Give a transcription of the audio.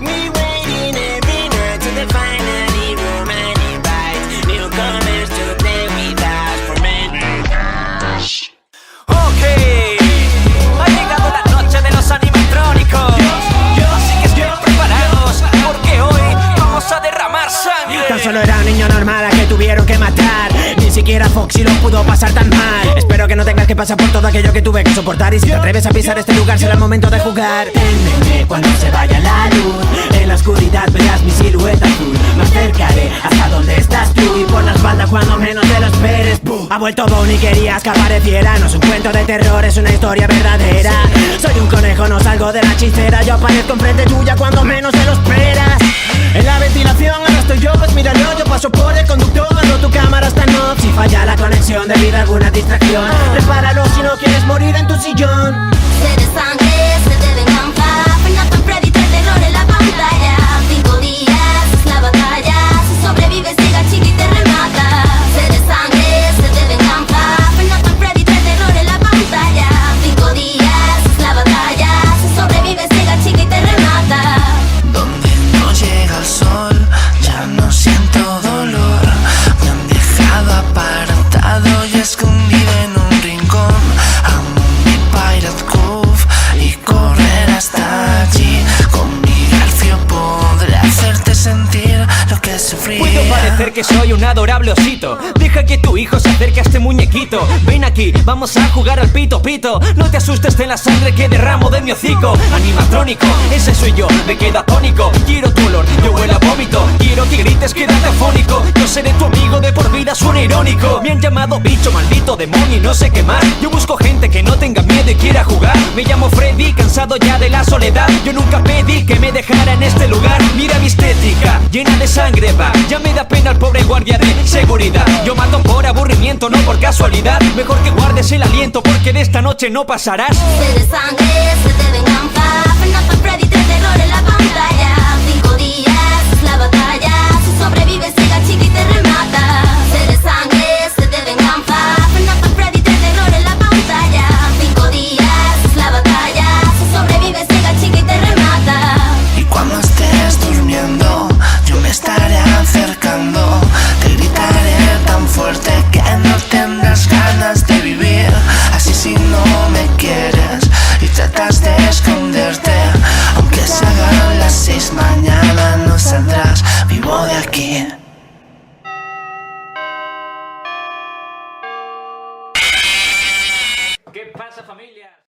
We waiting every night till the finally romantic bites. Newcomers to play with us for many. Ok, ha llegado la noche de los animatrónicos. Así que estén preparados, porque hoy vamos a derramar sangre. Tan solo era un niño normal a que tuvieron que matar. Ni siquiera Foxy lo pudo pasar tan mal. Espero que no tengas que pasar por todo aquello que tuve que soportar. Y si te atreves a pisar este lugar será el momento de jugar. Ténmeme cuando se vaya la luz. En la oscuridad verás mi silueta azul. Me acercaré hasta donde estás tú. Y por la espalda cuando menos te lo esperes. Ha vuelto Bonnie, querías que apareciera. No es un cuento de terror, es una historia verdadera. Soy un conejo, no salgo de la chistera. Yo aparezco enfrente tuya cuando menos te lo esperas. En la ventilación ahora estoy yo, pues míralo. Yo paso por el conductor cuando tu cámara está en off. Si falla la conexión debido a alguna distracción, repáralo si no quieres morir en tu sillón. Sed de sangre, sed de venganza. Fernando Freddy, el terror en la pantalla. 5 días es la batalla. Si sobrevives llega chica y te remata. Sed de sangre, sed de venganza. Fernando Freddy, el terror en la pantalla. 5 días es la batalla. Si sobrevives llega chica y te remata. Donde no llega el sol, ya no siento dolor. Me han dejado apartado y escondido en un rincón. Amo mi Pirate Cove y correr hasta allí. Con mi garfio podré hacerte sentir lo que sufrí. Puedo parecer que soy un adorable osito. Deja que tu hijo se acerque a este muñequito. Ven aquí, vamos a jugar al pito pito. No te asustes de la sangre que derramo de mi hocico. Animatrónico, ese soy yo, me quedo atónico. Quiero tu olor, yo huelo a vómito. Quiero que grites, quédate afónico. Yo seré tu amigo de por vida, suena irónico. Me han llamado bicho, maldito demonio y no sé qué más. Yo busco gente que no tenga miedo y quiera jugar. Me llamo Freddy, cansado ya de la soledad. Yo nunca pedí que me dejara en este lugar. Mira mi estética, llena de sangre va. Ya me da pena el pobre guardia de seguridad. Yo mato por aburrimiento, no por casualidad. Mejor que guardes el aliento porque de esta noche no pasarás. Sed de sangre, sed de venganza. Fernando Freddy, el terror en la pantalla. 5 días es la batalla. Si sobrevives llega chica y te remata. Sed de sangre, sed de venganza. Fernando Freddy, el terror en la pantalla. 5 días es la batalla. Si sobrevives llega chica y te remata. Y cuando estés durmiendo, yo me estaré acercando. Te gritaré tan fuerte que no tendrás ganas de vivir. Así si no me quieres y tratas de esconderte, aunque se hagan las 6 mañana no saldrás vivo de aquí. ¿Qué pasa, familia?